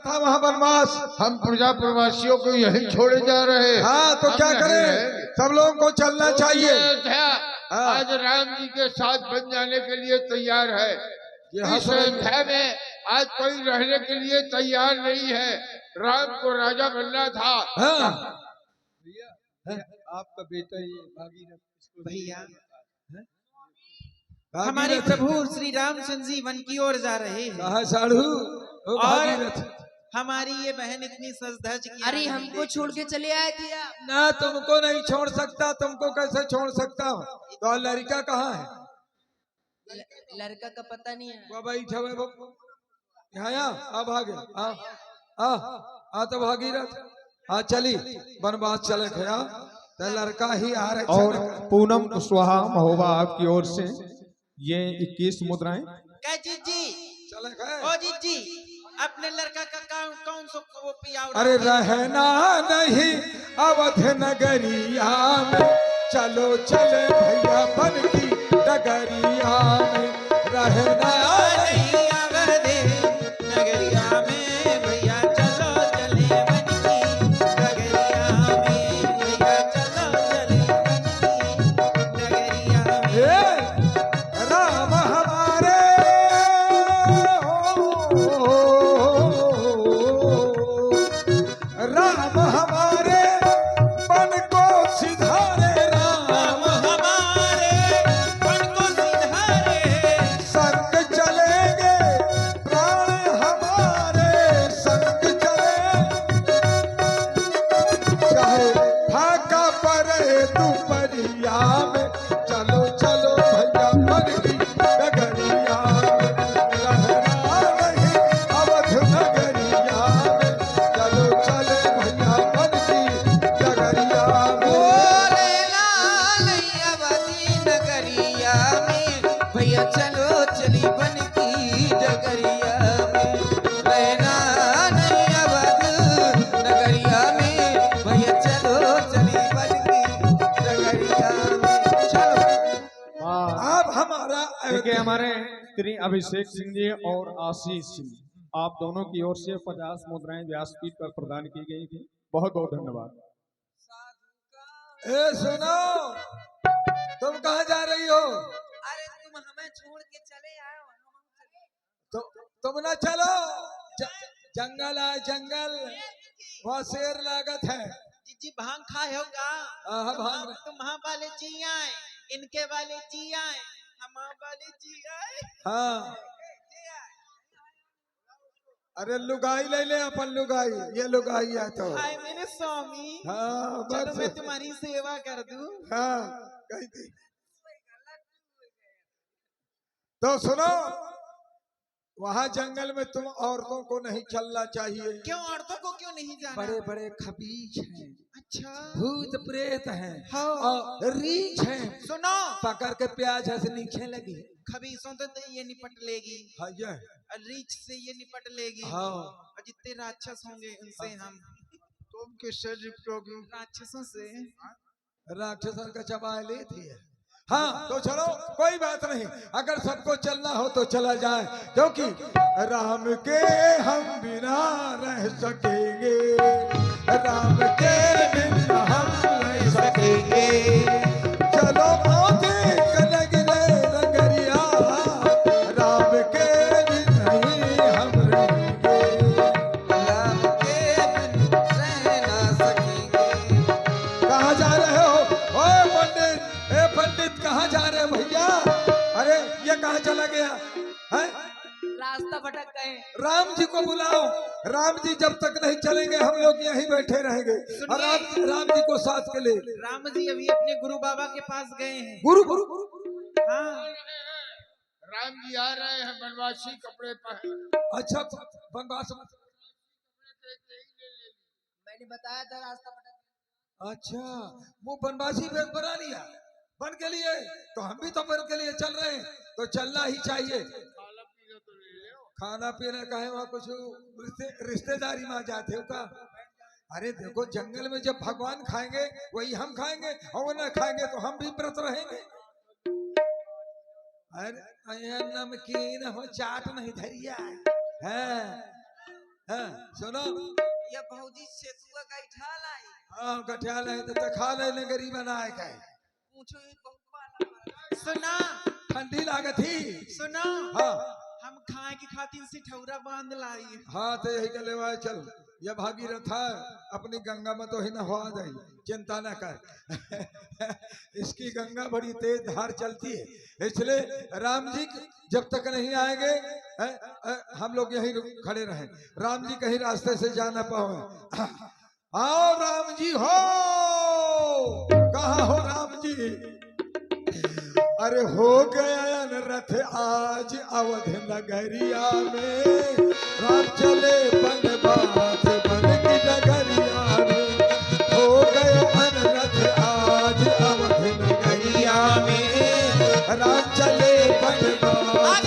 था वहाँ वनवास। हम प्रजा प्रवासियों को यही छोड़े जा रहे हैं। हाँ तो क्या करें, सब लोगों को चलना तो चाहिए। ये अयोध्या हाँ। आज राम जी के साथ बन जाने के लिए तैयार है। ये इस अयोध्या में आज कोई रहने के लिए तैयार नहीं है। राम को राजा बनना था। हाँ। आपका बेटा ये भागीरथ भैया भागीरथ। हमारे प्रभु श्री रामचंद्र जी वन की ओर जा रहे हैं कहा साढ़ू ओ भागीरथ। हमारी ये बहन इतनी सज धज की अरे हमको छोड़ के चले आए थे आप। ना तुमको नहीं छोड़ सकता, तुमको कैसे छोड़ सकता हूँ। तो लड़का कहाँ है? लड़का का पता नहीं है। वो बैठा हुआ वो यहाँ आ भागे आ तो भागीरथ आ चली वनवास चले गया तो लड़का ही आ रहा। और पूनम कुशवाहा महोबा आपकी ओर से ये 21 मुद्राएं। क्या जी जी चले गए। ओ जी जी अपने लड़का का कौन सा वो पिया? अरे रहना नहीं अवध नगरिया में, चलो चले भैया बन की डगरिया में। रहना नहीं अवध नगरिया में भैया चलो चले बन की डगरिया में। भैया चलो चले बन की डगरिया में। राम हमारे राम हमारे मन को सिधारे। राम हमारे मन को सिधारे। संग चलेंगे प्राण हमारे संग चले। चाहे फाका पड़े दुपहरिया में, चलो चलो भैया मन की डगरिया में। रहना नहीं अवध नगरिया में, चलो चले भैया मन की डगरिया में। बोले लाल अवधी नगरिया में भैया चलो चली बन की डगरिया में। रहना नहीं अवध नगरिया में भैया चलो चली बन की डगरिया में। चलो अब हमारा देखिए हमारे श्री अभिषेक सिंह जी और आशीष सिंह आप दोनों की ओर से 50 मुद्राएं व्यासपीठ पर प्रदान की गई थी। बहुत बहुत धन्यवाद। ए सुनो, तुम कहाँ जा रही हो? अरे तुम हमें छोड़ के चले आए हो। तुम ना चलो, जंगल है जंगल, वहाँ शेर लागत है। जी भांग खाए होगा? भांग तुम्हां वाले जी आए, इनके वाले जी आए, हम वाले जी आए। हाँ। अरे लुगाई ले ले अपन लुगाई, ये लुगाई है तो। हाय मेरे स्वामी। हाँ चलो बस। मैं तुम्हारी सेवा कर दूं। हाँ कही थी। तो सुनो, वहाँ जंगल में तुम औरतों को नहीं चलना चाहिए। क्यों औरतों को क्यों नहीं जाना? बड़े बड़े खबीज हैं, अच्छा भूत प्रेत हैं, हाँ। और रीछ हैं। सुनो, पकड़ के प्याज ऐसे नीचे लगी। खबीसों तो ये निपट लेगी, हाँ ये और रीछ से ये निपट लेगी। हाँ। और जितने राक्षस होंगे उनसे हम। तुम किससे निपटोगे? राक्षसों से। राक्षसन का चबा लेती है। हाँ तो चलो कोई बात नहीं, अगर सबको चलना हो तो चला जाए, क्योंकि राम के हम बिना रह सकेंगे, राम के बिना हम रह सकेंगे। चलो आगे कनगरे नगरिया, राम के बिना ही हम रहेंगे। राम के बिन रह ना सकेंगे। कहाँ जा रहे हो? ओए पंडित, ए पंडित कहाँ जा रहे हो भैया? अरे ये कहाँ चला गया है? रास्ता भटक गए। राम जी को बुलाओ। राम जी जब तक नहीं चलेंगे हम लोग यहीं बैठे रहेंगे। और राम जी को साथ के ले। राम जी अभी अपने गुरु बाबा के पास गए हैं। गुरु गुरु हाँ राम जी आ रहे हैं वनवासी कपड़े पहन। अच्छा वनवास। मैंने बताया था रास्ता भटक गए। अच्छा वो वनवासी वेश बना लिया बन के लिए, तो हम भी तो बन के लिए चल रहे हैं, तो चलना ही चाहिए। खाना पीना का है वहाँ कुछ रिश्तेदारी में आ जाते हो का? अरे देखो जंगल में जब भगवान खाएंगे वही हम खाएंगे, और वो न खाएंगे तो हम भी व्रत रहेंगे। अरे नमकीन हो चाट नहीं धरिया है। हाँ, सुनो ये भौजी सेतुआ गैठा लाई हाँ गठिया ले तो खा ले गरीब बनाए के पूछो ये बहुत पाला सुना ठंडी लागत ही सुना हाँ हम खाए की खातिर सिठौरा बांध लाई हाँ तो यही के लेवा चल ये भागीरथ है अपनी गंगा में तो ही नहा जाए चिंता न कर इसकी गंगा बड़ी तेज धार चलती है इसलिए राम जी जब तक नहीं आएंगे हम लोग यहीं खड़े रहें राम जी कहीं रास्ते से जा न पाए आओ राम जी हो कहाँ हो राम जी अरे हो गया न रथ आज अवध नगरिया में राम चले बनवास बन की नगरिया में हो गया न रथ आज अवध नगरिया में राम चले बनवास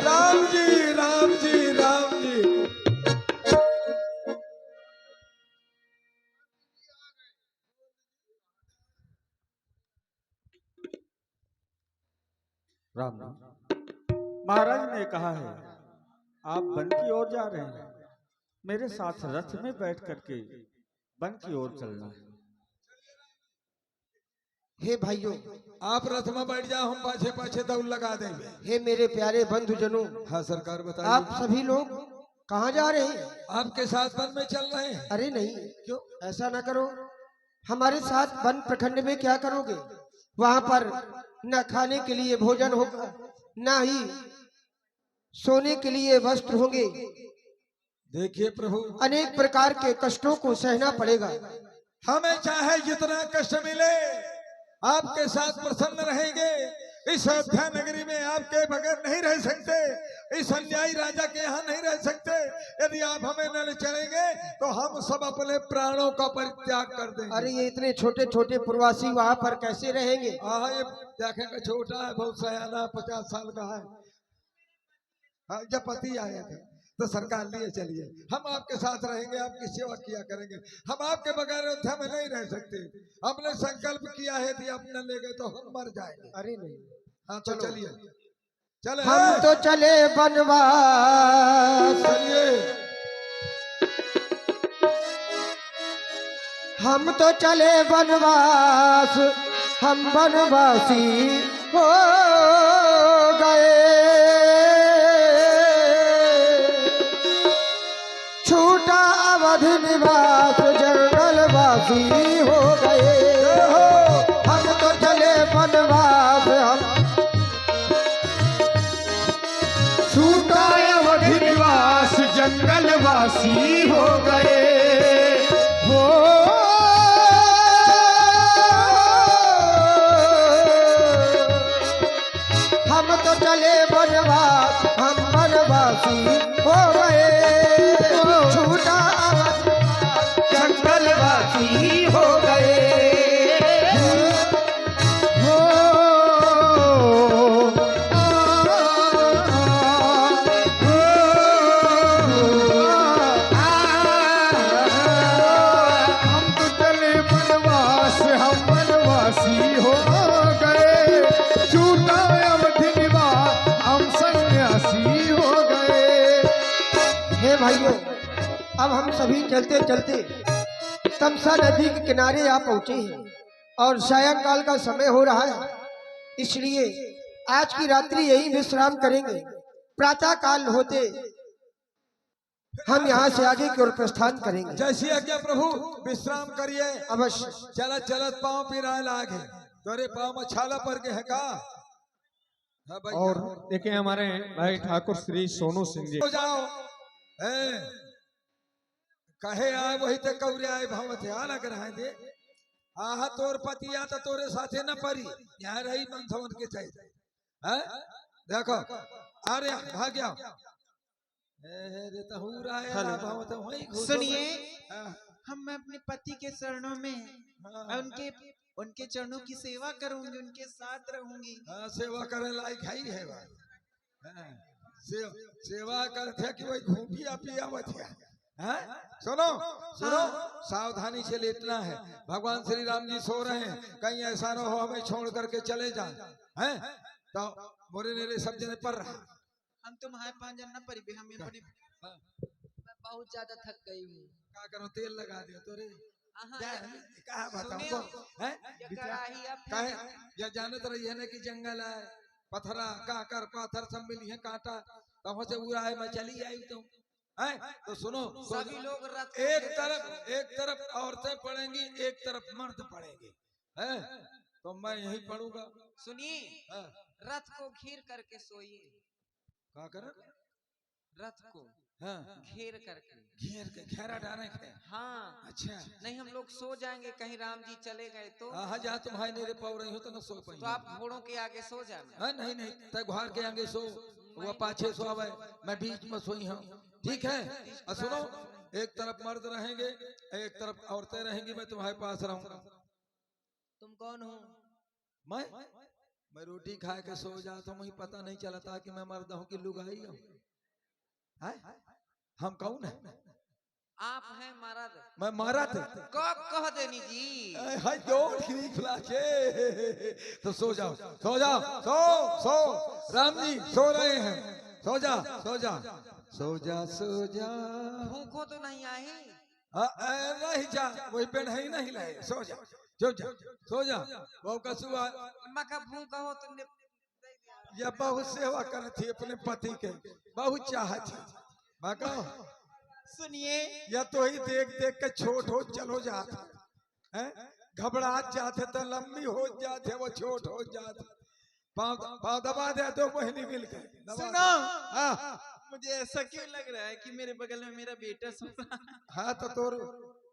राम जी राम जी राम जी राम महाराज ने कहा है आप वन की ओर जा रहे हैं मेरे साथ रथ में बैठ करके वन की ओर चलना है। हे भाइयों, आप रथ में बैठ जाओ हम पाछे पाछे दौड़ लगा देंगे। हे मेरे प्यारे बंधुजनों, हाँ सरकार बताइए आप सभी लोग कहाँ जा रहे हैं? आपके साथ वन में चल रहे हैं। अरे नहीं, क्यों ऐसा ना करो, हमारे साथ वन प्रखंड में क्या करोगे? वहाँ पर न खाने के लिए भोजन होगा, न ही सोने के लिए वस्त्र होंगे। देखिए प्रभु, अनेक प्रकार के कष्टों को सहना पड़ेगा। हमें चाहे जितना कष्ट मिले आपके साथ प्रसन्न रहेंगे। इस अयोध्या नगरी में आपके बगैर नहीं रह सकते, इस अन्यायी राजा के यहाँ नहीं रह सकते। यदि आप हमें न चलेंगे तो हम सब अपने प्राणों का परित्याग कर देंगे। अरे ये इतने छोटे छोटे प्रवासी वहाँ पर कैसे रहेंगे? ये देखेंगे छोटा है, बहुत सयाना 50 साल का है। हाँ, जब पति आए थे तो सरकार लिए चलिए, हम आपके साथ रहेंगे, आपकी सेवा किया करेंगे। हम आपके बगैर अयोध्या में नहीं रह सकते। हमने संकल्प किया है यदि आप न ले गए तो हम मर जाएंगे। अरे नहीं, हाँ तो चलिए चले, हम तो चले बनवास, चलिए हम तो चले बनवास, हम बनवासी हो गए। छूटा अवध निवास, जंगलवासी हो गए। हम तो चले बनवास, हम छूटा अवध निवास, जंगलवासी हो गए। हो हम तो चले बनवास, हम बनवासी हो गए। छूटा अवध जंगलवासी हो गए। हो हम तो चले बनवास, हम बनवासी हो गए। छूटा अवध निवास, हम सन्यासी हो गए। हे भाइयों, अब हम सभी चलते चलते तमसा नदी के किनारे आ पहुंचे हैं और सायंकाल का समय हो रहा है, इसलिए आज की रात्रि यही विश्राम करेंगे। प्रातः काल होते हम यहाँ से आगे की ओर प्रस्थान करेंगे। जैसी आज्ञा प्रभु, विश्राम करिए। अवश्य। चलत चलत पाँव पिराए लागे, तोरे पाँव में छाला पड़ के है का? हाँ भाई, और देखिए हमारे भाई ठाकुर श्री सोनू सिंह जी, हो जाओ। कहे आए वही तक कौरे आए भवत है लग रहा है दे। आहा तोर पति या तो तोरे साथे न परी, यहाँ रही मन समझ के चाहिए। हैं? देखो अरे भाग गया रे तहूरा है ना भवत वही घुस। सुनिए, हाँ, हम अपने पति के चरणों में हाँ, और उनके चरणों की सेवा करूंगी, उनके साथ रहूंगी। हाँ, सेवा करे लायक है ही है भाई। हाँ, सेवा करते कि वही घूमिया पियावत है। हैं? सुनो सुनो, सावधानी से लेटना है। भगवान श्री राम जी सो रहे हैं, कहीं ऐसा न हो हमें छोड़ करके चले जाए। हैं? तो मोरे नेरे सब जने पर रहा। हम तुम्हारे पास जानना पड़ी, हम अपने बहुत ज्यादा थक गई हूँ। क्या करो, तेल लगा दियो तो रे। आहा, क्या ये- कहा बताऊं सुनियो, को हैं? ये कढ़ाई अब काहे या जानत रही है ना कि जंगल है, पथरा काकर पाथर सब मिली है कांटा, तब से उड़ा है मैं चली आई तो हैं। तो सुनो, सभी लोग रथ को एक घेर एक तरफ औरतें पढ़ेंगी, एक तरफ मर्द पढ़ेंगे, हैं? तो मैं यही पढ़ूंगा। सुनिए, हाँ, रथ को घेर करके सोइए। क्या कर? रथ को हाँ, घेर करके। घेर के घेरा डाले के। हाँ, अच्छा, नहीं हम लोग सो जाएंगे, कहीं राम जी चले गए तो। हाँ जहाँ तुम हाय नहीं रे पाओ रही हो तो न सो पाई। तो आप घोड़ों के आगे सो जाना। हाँ नहीं नहीं, तय घुआर के आगे सो, वो पाछे सो आवे, मैं बीच में सोई हूँ, ठीक है? और सुनो, एक तरफ मर्द रहेंगे, एक तरफ औरतें रहेंगी, मैं तुम्हारे पास रहूंगा। तुम कौन हो? मैं रोटी खा के सो जाता हूँ, मुझे पता नहीं चलता कि मैं मर्द हूँ कि लुगाई हूँ। हैं? हम कौन है? आप हैं मर्द। मैं मरद कह देनी जी। हाय जोड़ की फ्लाचे। तो सो जाओ, सो जाओ, सो सो, राम जी सो रहे हैं, सो जा सो जा सो जा सो जा। भूखो तो नहीं आई? नहीं जा, वही पेड़ है ही नहीं लाए, सो जा सो जा सो जा। बहु कसुआ मका भूखा हो तो या बहुत सेवा करती अपने पति के, बहुत चाहती मका। सुनिए, या तो ही देख देख के छोट हो चलो जाते हैं, घबरा जाते तो लंबी हो जाते, वो छोट हो जाते। पाँव दबा दे, दो बहनी मिल के सुनो, हाँ मुझे ऐसा क्यों लग रहा है कि मेरे बगल में मेरा बेटा सो रहा है? हाँ, तो तोर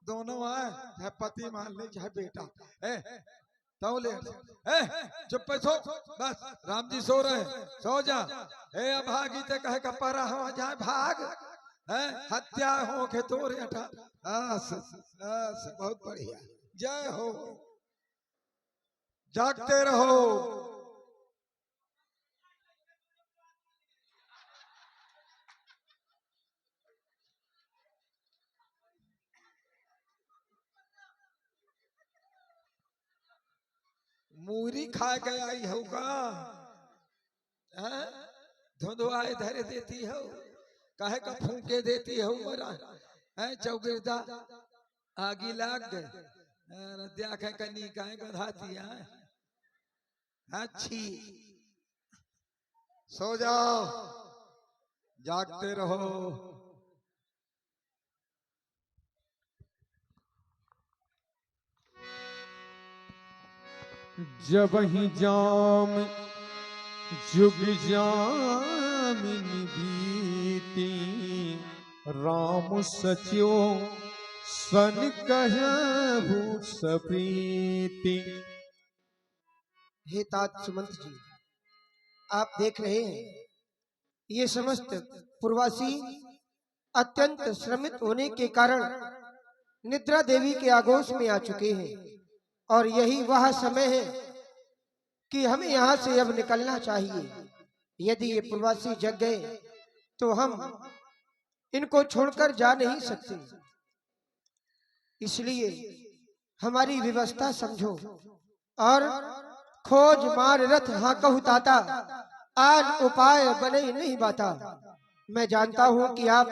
दोनों आए, चाहे पति मान ले चाहे बेटा, तो ले चुप पे सो, बस राम जी सो रहे, सो जा। अभागी ते कहे का परा हो जाए भाग, हत्या हो के तोरे हटा। बहुत बढ़िया, जय हो, जागते रहो। मूरी खा के आई होगा, धुंधुआए धरे देती हो, कहे का फूके देती हो मरा है। चौगिरदा आगी लाग गए, देखे कनी कहे गधाती है। अच्छी, सो जाओ, जागते रहो। जब ही जाम जुग जामिनी बीती, राम सचियो सन कहु सप्रीति। हे तात सुमंत जी, आप देख रहे हैं ये समस्त पूर्वासी अत्यंत श्रमित होने के कारण निद्रा देवी के आगोश में आ चुके हैं, और यही वह समय है कि हमें यहाँ से अब निकलना चाहिए। यदि ये पूर्वासी जग गए तो हम इनको छोड़कर जा नहीं सकते, इसलिए हमारी व्यवस्था समझो। और खोज मार रथ हाँ कहु ताता, आज उपाय बने नहीं बाता। मैं जानता हूँ कि आप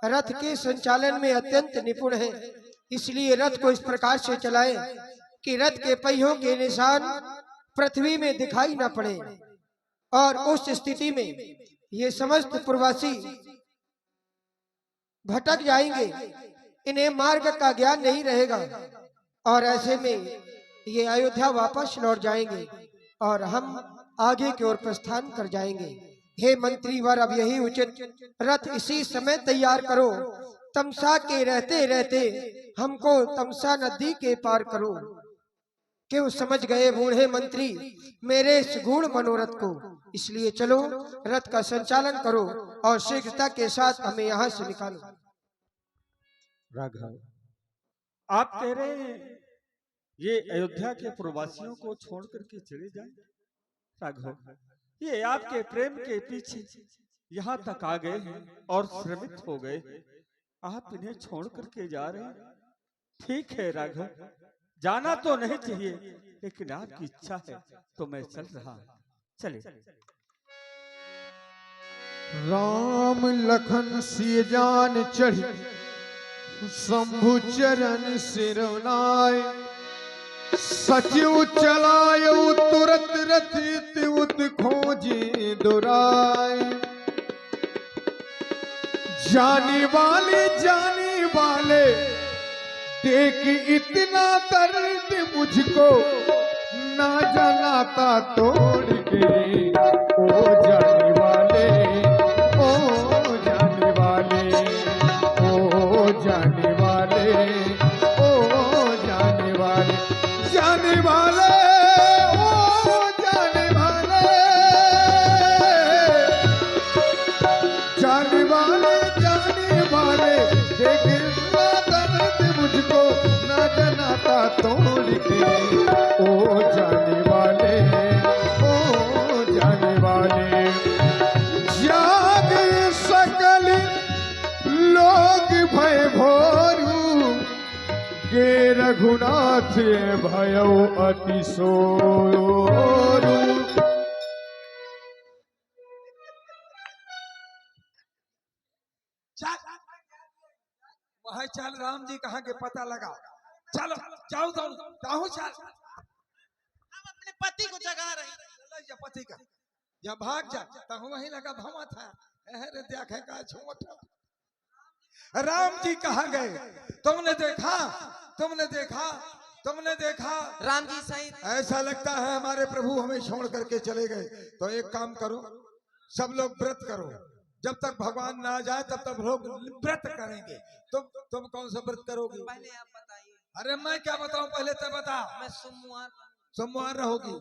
रथ के संचालन में अत्यंत निपुण हैं, इसलिए रथ को इस प्रकार से चलाएं कि रथ के पहियों के निशान पृथ्वी में दिखाई न पड़े, और उस स्थिति में ये समस्त प्रवासी भटक जाएंगे, इन्हें मार्ग का ज्ञान नहीं रहेगा, और ऐसे में ये अयोध्या वापस लौट जाएंगे और हम आगे की ओर प्रस्थान कर जाएंगे। हे मंत्री वर, अब यही उचित, रथ इसी समय तैयार करो, तमसा के रहते रहते हमको तमसा नदी के पार करो। क्यों समझ गए बूढ़े मंत्री मेरे इस गूढ़ मनोरथ को? इसलिए चलो, रथ का संचालन करो और शीघ्रता के साथ हमें यहाँ से निकालो। राघव, आप कह रहे हैं ये अयोध्या के प्रवासियों को छोड़ करके चले जाए? राघव, ये आपके प्रेम के पीछे यहाँ तक आ गए हैं और श्रमित हो गए, आप इन्हें छोड़ करके जा रहे हैं। ठीक है राघव, जाना तो नहीं चाहिए, लेकिन आपकी इच्छा है तो मैं चल रहा हूं। चले। राम लखन सिय जान चढ़ी शंभु चरण सिरनाय सचिव चलायो तुरत रथित उत खोजे दुराय जाने वाले देख इतना दर्द मुझको ना जलाता तोड़ के ओ जाने वाले ओ जाने वाले ओ जाने वाले ओ जाने वाले जाने वाले ओ जाने वाले जाने वाले देख इतना दर्द मुझको ना जलाता तोड़ के ओ जाने वाले ओ जाने वाले जाग सकल लोग भय भोरू के रघुनाथ भयो अति सोरू वह चल राम जी कहाँ के पता लगा। चलो जाओ जाओ चल। हम अपने पति को जगा रहे हैं। चलो ये पति का या भाग जा तहु वहीं लगा भमा था। अरे देखे का छोटा राम जी कहाँ गए? तुमने देखा तुमने देखा तुमने देखा? राम जी सही ऐसा लगता है हमारे प्रभु हमें छोड़ करके चले गए। तो एक काम करो, सब लोग व्रत करो, जब तक भगवान ना जाए तब तक लोग व्रत करेंगे। तुम कौन सा व्रत करोगी? पहले आप बताइए। अरे मैं क्या बताऊं, पहले तो बता। मैं सोमवार सोमवार रहोगी?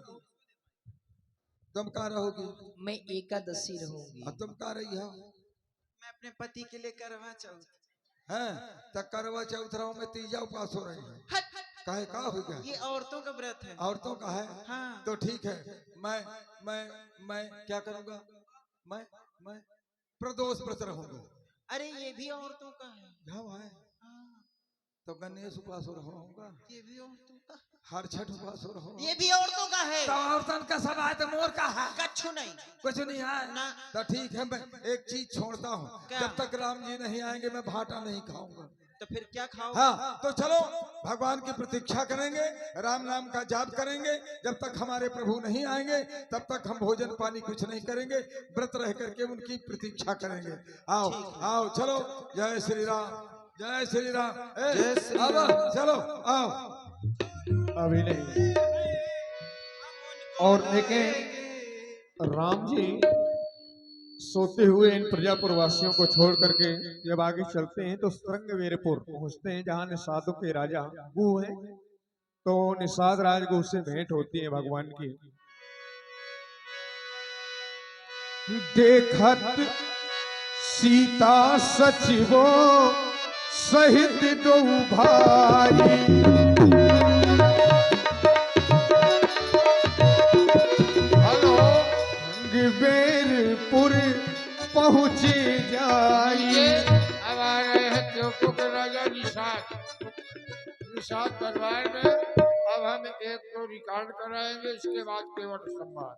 तुम कहाँ रहोगी? मैं एकादशी रहूंगी। और तुम कहाँ रही हो? मैं अपने पति के लिए करवा चौथ। हैं तक करवा चौथ रहो में तीजा उपवास हो रही है। हट हट काहे का हो गया? ये औरतों का व्रत है। औरतों का है? हाँ। तो ठीक है, मैं क्या करूंगा? मैं प्रदोष व्रत रहूंगा। अरे ये भी औरतों का है। जाओ है हाँ, तो गणेश उपवास हो रहूंगा। ये भी औरतों का। हर छठ उपवास हो रहूंगा। ये भी औरतों का है। तो औरतन का सब आए तो मोर का है? कच्छू नहीं। कुछ नहीं है ना। तो ठीक है, मैं एक चीज छोड़ता हूँ। क्या? जब तक राम जी नहीं आएंगे मैं भाटा नहीं खाऊंगा। तो फिर क्या खाओ? हाँ तो चलो भगवान की प्रतीक्षा करेंगे, राम नाम का जाप करेंगे। जब तक हमारे प्रभु नहीं आएंगे तब तक हम भोजन पानी कुछ नहीं करेंगे, व्रत रह करके उनकी प्रतीक्षा करेंगे। आओ आओ चलो। जय श्री राम, जय श्री राम। जय श्री अब राम। चलो आओ। अभी नहीं। और देखें राम जी सोते हुए इन प्रजापुरवासियों को छोड़ करके जब आगे चलते हैं तो श्रृंगवेरपुर पहुंचते हैं, जहां निषादों के राजा गु हैं। तो निषाद राजगु से भेंट होती है भगवान की। देखत सीता सचिवो सहित दो भाई बेरपुर पहुँचे जाइए। अब आ रहे हैं त्योकों के राजा निषाद दरबार में। अब हम एक तो रिकॉर्ड कराएंगे, इसके बाद केवल संवाद।